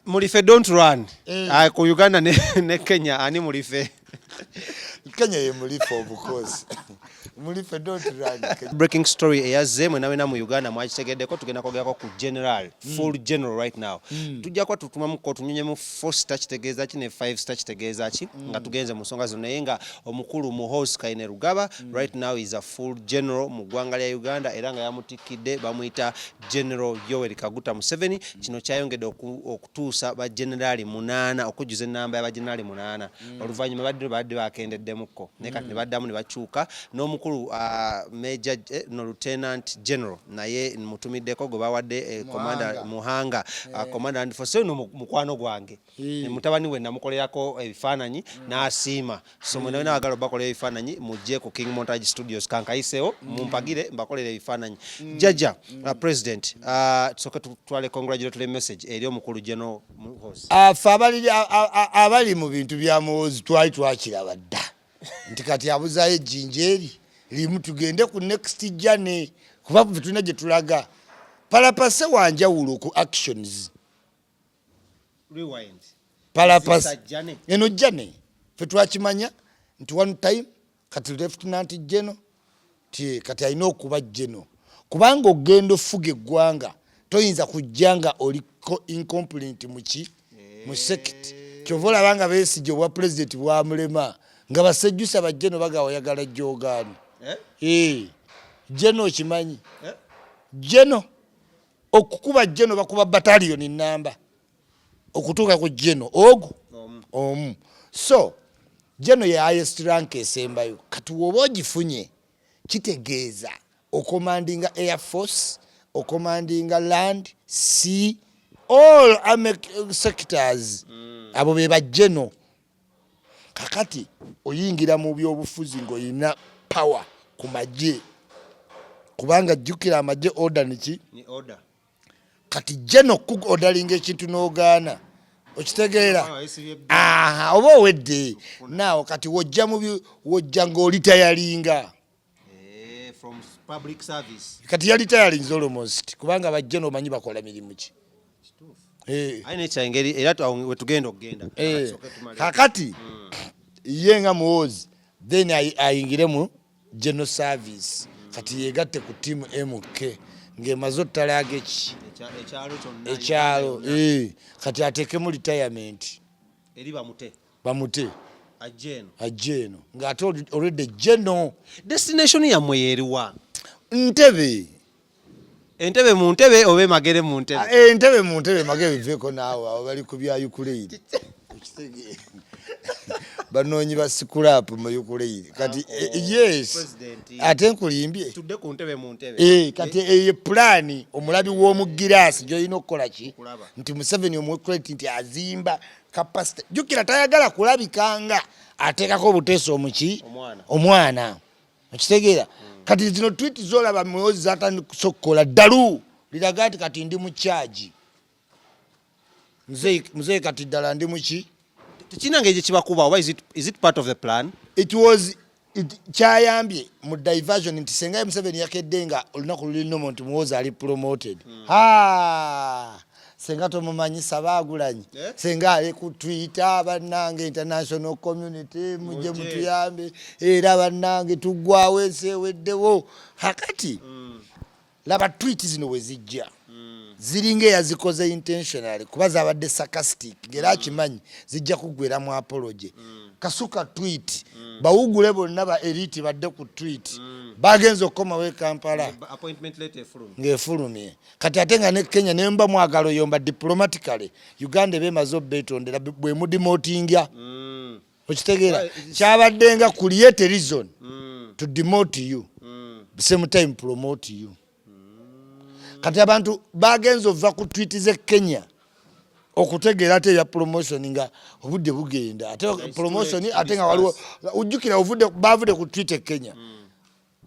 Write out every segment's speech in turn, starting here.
Mulife don't run. Ku Uganda ne Kenya ani mulife. Kenya ye mulife of course. Mulife don't run. Breaking story eyazze mwe nawe mu Uganda mwakitegeddeko tugenda kwogera ku general, full general right now. Tujja kwa tutuma mu ko tunyonye mu 4 star kitegeeza ki ne 5 star kitegeeza ki nga tugenze mu nsonga zonna naye nga omukulu Muhoozi Kayine Rugaba right now is a full general mu ggwanga lya Uganda era nga yamutikidde bamuyita General Yoweri Kaguta Museveni. Kino kyayongedde okutuusa ba generali 8 okujjuza ennamba y'aba generali 8 oluvannyuma badde bakendeddemuko naye kati ne baddamu ne bakyuka n'omukulu Major no Lieutenant General naye mutumiddeko gwe bawadde Commander Muhanga Commander and for so no mukwano gwange mutabani we namukolerako ebifaananyi n'asiima so mwe nawe agalo bakolera ebifaananyi mujje ku King Montage Studios kankayisewo mumpagire mbakolera ebifaananyi jaja president soka twale congratulatory message eri omukulu General Muhoozi abali mu bintu bya Muhoozi twali twakiraba dda nti kati abuzayo ejjinja limu tugende ku next journey kuba tulina gye tulaga palapase wanjawulo ku actions rewind palapase eno journey fe twakimanya nti one time kati Lieutenant General ti kati alina okuba General kubanga ogenda ofuga eggwanga toyinza kujjanga oliko incomplete mu sect kyova olabanga beesigye obwa president bwamulema nga basejjusa bajjeno bagawayagala jogani General kimanyi General okukuba General bakuba battalion namba okutuuka ku General ogu so General ya highest rank esembayo kati woba ogifunye kitegeeza ocommandinga air force ocommandinga land sea all army sectors abo be ba General kakati oyingira mu byobufuzi ng'olina power ku magye kubanga jjukira amagye order ni order kati General ku ordering ekintu n'ogaana okitegeera oba owedde naawe kati wojja ng'olitayalinga from public service kati yalitayalinze almost kubanga ba General omanyi bakola mirimu ki aina ekyangeri era wetugenda okugenda kakati ye nga Muhoozi then ayingire mu general service kati yegatte ku team MK ng'emaze ottalaga ekyalo kati ateekemu retirement eri bamute ajeno ng'ate already General destination yammwe yeeriwa Entebe mu ntebe oba magere mu ntebe entebe mu ntebe magere biveeko naawe abo bali ku bya Ukraine banoonyi ba scrap mu Ukraine kati yes ate nkulimbye tudde ku ntebe mu ntebe kati eye plan omulabi w'omugiraasi gy'olina okukola ki nti Museveni omucredit nti azimba capacity jjukira tayagala kulabikanga ateekako obuteeso omuki omwana okitegeera kati zino tweet zolaba Muhoozi zatandika kusokola ddalu liraga nti kati ndi mu charge muzee kati ddala ndi muki tekinange gye kibakuba oba is it part of the plan kyayambye mu diversion nti senga Museveni yakedde nga olunaku lulino nti Muhoozi ali promoted senga tomumanyisa bagulanyi senga ali ku Twitter bannange international community mujje mutuyambe era bannange tuggwawo enseweddewo hakati laba tweet zino we zijja ziringa eyazikoze intentionally kuba zabadde sarcastic ngera akimanyi zijja kuggwera mu apology kasuka tweet bawugule bonna ba elite badde ku tweet bagenza okukomawo e Kampala ng'efulumye kati ate nga ne Kenya nemba mwagalo yomba diplomatically Uganda bemaze obbetondera bwe mudimotinga okitegeera kyabadde nga create reason to demote you same time promote you kati abantu bagenza ova ku tweet ze Kenya okutegeera ate ya promotion nga obudde bugenda ate promotion ate nga waliwo ujjukira bavude ku tweet Kenya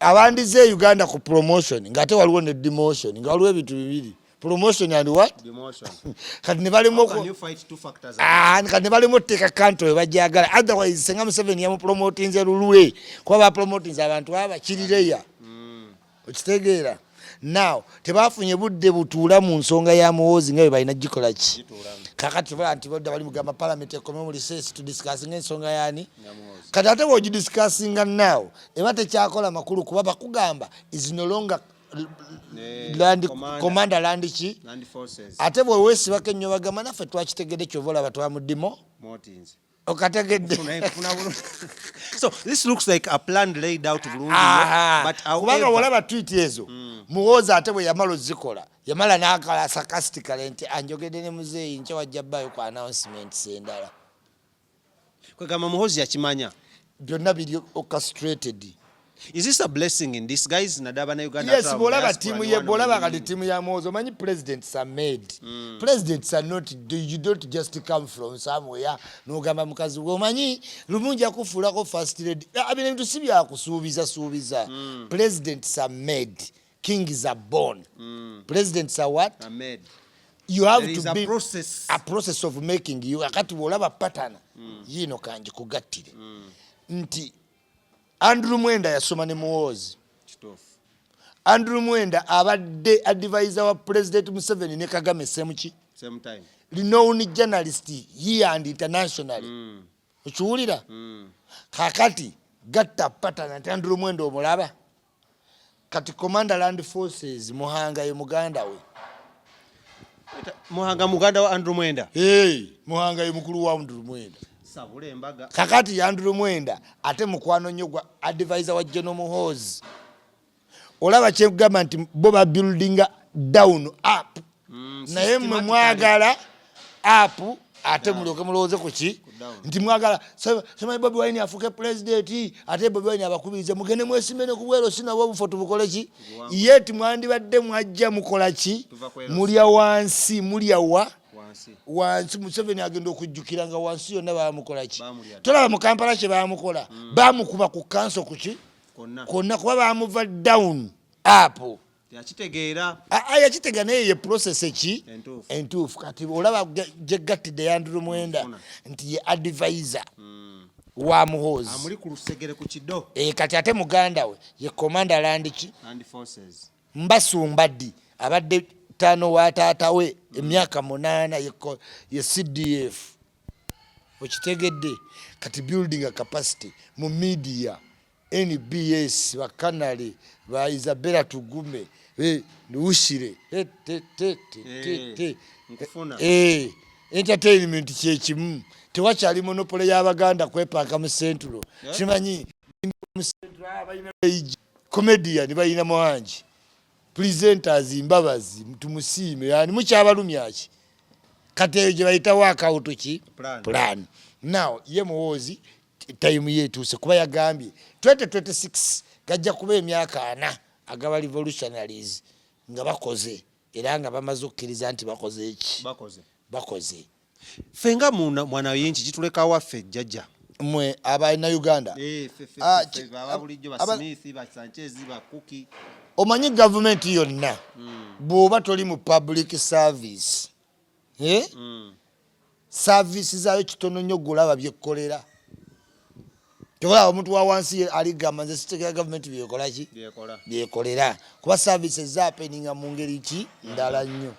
abandize Uganda ku promotion nga ate waliwo ne demotion nga waliwo ebintu bibiri promotion and what demotion kati ne balimo ko kati ne balimo teka kanto bajagala otherwise senga Museveni ya mu promoting ze lulwe kwa ba promoting abantu aba kirireya okitegeera now tebafunye budde butuula mu nsonga ya Muhoozi nga bwe balina gikola ki kakati bala nti bodda bali mugamba parliament ekomye mu recess to discussing ensonga yani kati ate bw'ogidiscussinga now eba tekyakola makulu kuba bakugamba is no longer commander land forces ate bwe weesibako ennyo bagamba naffe twakitegedde kyova olaba twamuddimo okategedde so this looks like a plan laid out bulungi but kubanga olaba tweet ezo Muhoozi ate bwe yamala ozikola yamala n'akala sarcastically nti anjogedde ne muzeeyi nkya wajja bbayo ku announcements endala kwegamba Muhoozi yakimanya byonna biri orchestrated. Is this a blessing in disguise? Nadaba na Uganda. Yes, bolaba timu ye bolaba kati timu ya Muhoozi. Many presidents are made. Presidents are not, you don't just come from somewhere. No gamba mukazi womanyi lumungi akufuulako first lady. Abine bintu si bya kusuubiza. Presidents are made. Kings are born. Presidents are what? Are made. You have there to be a process of making you. Akati bolaba pattern. Yino kanji kugattire. Nti Andrew Mwenda yasoma ne Muhoozi. Andrew Mwenda abadde advisor wa President Museveni ne Kagame same time. Renowned journalist here and internationally. Okiwulira? Kakati gatta pattern nti Andrew Mwenda omulaba. Kati Commander Land Forces Muhanga ye muganda we. Muhanga muganda wa Andrew Mwenda. Muhanga ye mukulu wa Andrew Mwenda. Kakati Andrew Mwenda ate mukwano nnyo gwa advisor wa General Muhoozi. Olaba kyegamba nti bo ba building down up. Naye mmwe mwagala up ate mulyoke mulowooze ku ki nti mwagala sema Bobi Wine afuke president ate Bobi Wine abakubirize mugende mwesimene ku bwero sinabwo obufo tubukole ki yeti mwandibadde mwajja mukola ki mulya wansi mulya wansi Museveni agenda okujjukira nga wansi yonna baamukola ki tolaba mu Kampala kye baamukola baamukuba ku kanso ku ki konna kuba baamuva down up yakitegeera yakitegeera naye ye process eki entuufu kati olaba gyegattidde Andrew Mwenda nti ye advisor wa Muhoozi amuli ku lusegere ku kiddo kati ate muganda we ye commander land forces Mbasumbaddi abadde tano wa taata we emyaka 8 ye CDF okitegedde kati building a capacity mu media NBS bakanale ba Isabella Tugume Nushire entertainment kyekimu tewakyali monopoly y'Abaganda kwepaka mu Central kimanyi mu Central abalina comedian balina Muhangi presenters Mbabazi tumusiime yani mukyabalumyaki kati eyo gye bayita workout ki plan now ye Muhoozi time yetuuse kuba yagambye 2026 gajja kuba emyaka 4 agaba revolutionaries nga bakoze era nga bamaze okkiriza nti bakoze eki bakoze fenga mwana yinchi kituleka waffe jjajja mwe abalina Uganda bulijjo ba Smith ba Sanchez ba Kookie omanyi government yonna bw'oba toli mu public service service zaayo kitono nnyo gulaba byekkolera tekola omuntu wa wansi aligamba nze sitegera government byekola ki byekolera kuba services zaapeninga mu ngeri ki ndala nnyo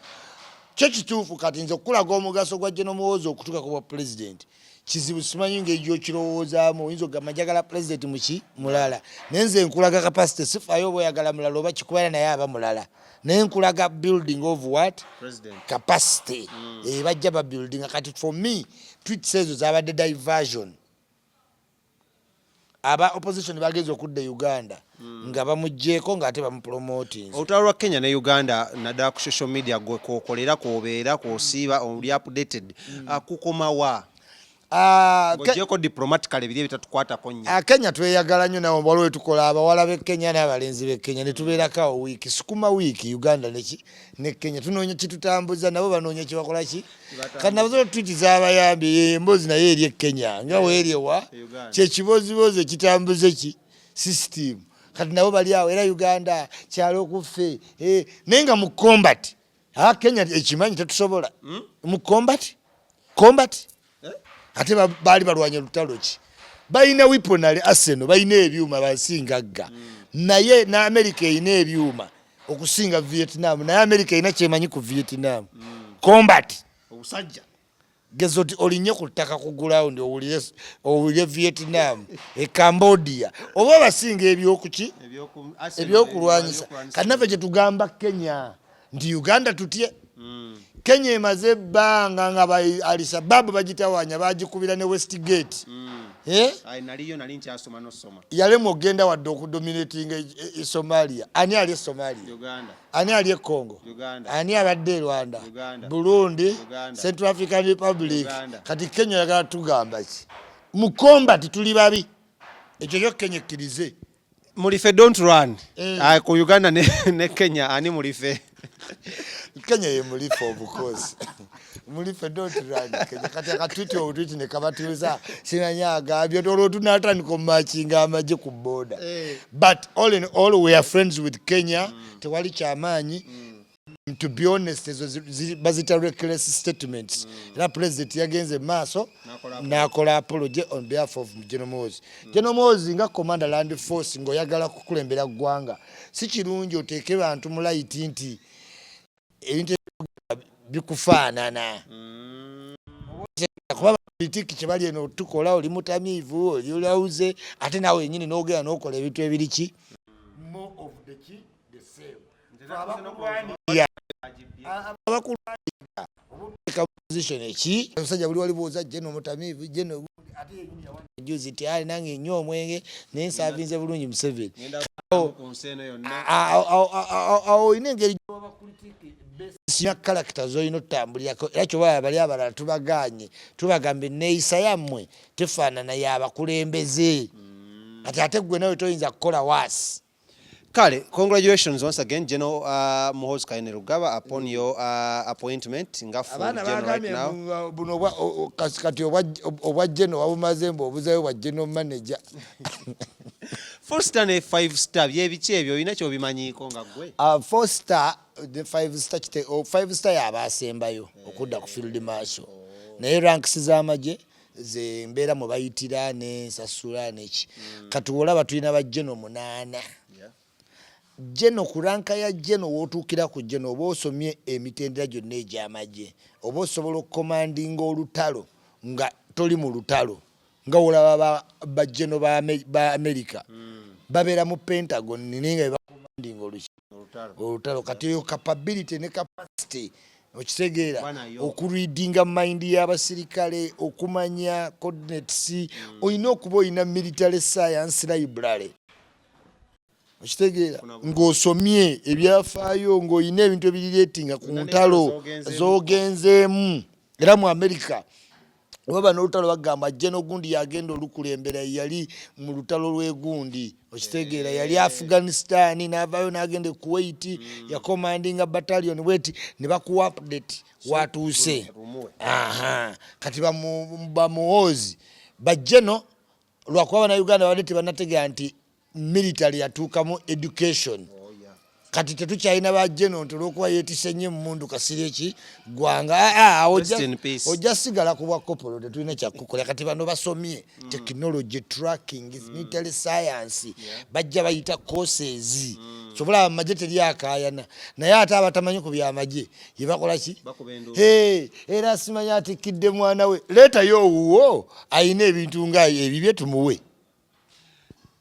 kyo kituufu kati nze okulaga omugaso gwa General Muhoozi okutuuka ku bwa president kizibu simanyi ng'egyo kirowoozaamu oyinza okugamba njagala president muki mulala naye nze nkulaga capacity sifaayo oba oyagala mulala oba kikubeera naye aba mulala naye nkulaga building of what capacity bajja ba building kati for me tweets ezo zaabadde diversion aba opposition bageze okudda Uganda nga bamugjeeko ng'ate bamupromoting olutalo lwa Kenya ne Uganda naddala ku social media gwe kwokolera kwobeera kwosiiba oli updated kukomawa Gojeko diplomatically biri bitatukwatako nnyo. Kenya tweyagala nnyo nawo waliwo tukola abawala b'e Kenya n'abalenzi b'e Kenya ne tubeerako wiiki sukuma wiiki Uganda ne Kenya tunoonya kitutambuza nabo banoonya kibakola ki kati nazo tweet z'abayambi embozi naye eri e Kenya nga weeri ewa kyekibozibozi ekitambuze ki system kati nabo bali awo era Uganda kyalo okuffe naye nga mu combat Kenya ekimanyi tetusobola mu combat ate bali balwanya lutalo ki balina weaponary arsenal balina ebyuma basingagga naye na America erina ebyuma okusinga Vietnam naye America ina kyemanyi ku Vietnam combat obusajja gezo ti olinye ku ttaka ku ground owulire Vietnam Cambodia oba basinga ebyokuki ebyokulwanyisa kanave gye tugamba Kenya nti Uganda tutye Kenya emaze ebbanga nga Al-Shabaab bagitawanya bagikubira ne Westgate naliyo nali nkyasoma nosoma yalemwa ogenda wadde okudominatinga Somalia ani ali Somalia Uganda ani ali Congo Uganda ani abadde Rwanda Uganda Burundi Uganda Central African Republic Uganda kati Kenya yagala tugamba ki mu combat tuli babi ekyo kyo Kenya kirize mulife don't run ku Uganda ne Kenya ani mulife Kenya ye mulife obukozi mulife don't run Kenya kati akatwiti obutwiti ne kabatuuza sinanyaga byo tolo tunatandika omachinga amaje ku border but all in all we are friends with Kenya tewali Kyamanyi to be honest ezo bazita reckless statements era president yagenze maaso nakola apology on behalf of General Muhoozi General Muhoozi nga commander land force ngoyagala kukulembera gwanga si kirungi oteeke bantu mu light nti ebintu bikufaanana kuba politiki kyebali eno tukola oli mutamiivu oli olauze ate nawe yenyini n'ogera n'okola ebintu ebiriki more of the same position eki omusajja buli walibuuza jeno mutamiivu jeno ate yenyini yawanjuzi ti ali nange nnyo omwenge nensavinze bulungi Museveni awo ine engeri sina character zoyina otambulirako era kyoba bali abalala tubagambye neeyisa yammwe tefaanana y'abakulembeze ate gwe nawe toyinza kukola waasi. Kale, congratulations once again, General Muhoozi Rugaba, upon your appointment in Full General right now. Kati obwa General wabumazembe obuzayo bwa General Manager. 4-star ne 5-star byebiki ebyo olina ky'obimanyiko nga gwe? 4-star the 5-star kite 5-star y'abaasembayo okudda ku field marshal. Naye ranks z'amagye ze mbeera mu bayitira ne sasula neki. Kati olaba tulina ba General 8. Jeno kuranka ya jeno wotukira ku jeno oba osomye emitendera gyonna egy'amagye oba osobola okukomandinga olutalo nga toli mu lutalo nga olaba ba jeno ba America babeera mu Pentagon ninga bakomandinga olutalo kati eyo capability ne capacity okitegeera okureadinga mind y'abasirikale okumanya coordinates olina okuba olina military science library okitegeera ng'osomye ebyafaayo ng'olina ebintu ebirireetinga ku ntalo z'ogenzeemu era mu America oba n'olutalo bagamba General gundi yagenda olukulembera yali mu lutalo lw'egundi okitegeera yali Afghanistan n'avaayo n'agenda Kuwait yakomandinga battalion bweti ne bakuwa update watuuse kati bamuhoozi bajeno lwakuba Bannayuganda babadde tebannategeera nti military yatuukamu education kati tetukyalina ba General nti olwokuba yeetise nnyo emmundu kasireki gwanga ojja sigala ku bwa kopolo tetulina kyakukola kati bano basomye technology tracking military science bajja bayita courses kyobola amagye teryakaayana naye ate abatamanyi ku byamagye ye bakola ki era simanya atikkidde mwana we leetayo owuwo ayina ebintu nga ebibye tumuwe.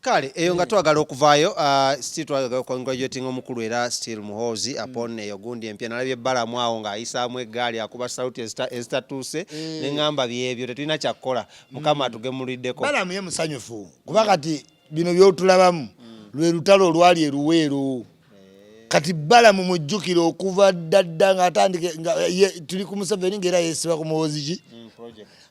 Kale eyo nga twagala okuvaayo still twagala congratulating omukulu era still Muhoozi upon eyo gundi empya nalabye Bbala mwawo ng'ayisaamu eggaali akuba sauti ezitatuuse neŋŋamba byebyo tetulina kyakukola Mukama atugemuliddeko. Bbala muye musanyufu kuba kati bino by'otulabamu lwe lutalo olwali eruweeru kati Bbala mumujjukire okuva ddadda ng'atandike tuli ku Museveni ng'era yeesiba ku Muhoozi ki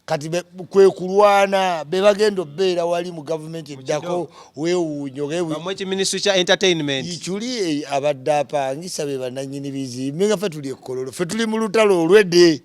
kati kwe kulwana be bagenda obbeera wali mu government eddako weewuunyo bamwe kiministry kya entertainment ikyuli abadde apangisa be bannannyini bizimbe nga ffe tuli ekkololo ffe tuli mu lutalo olwedde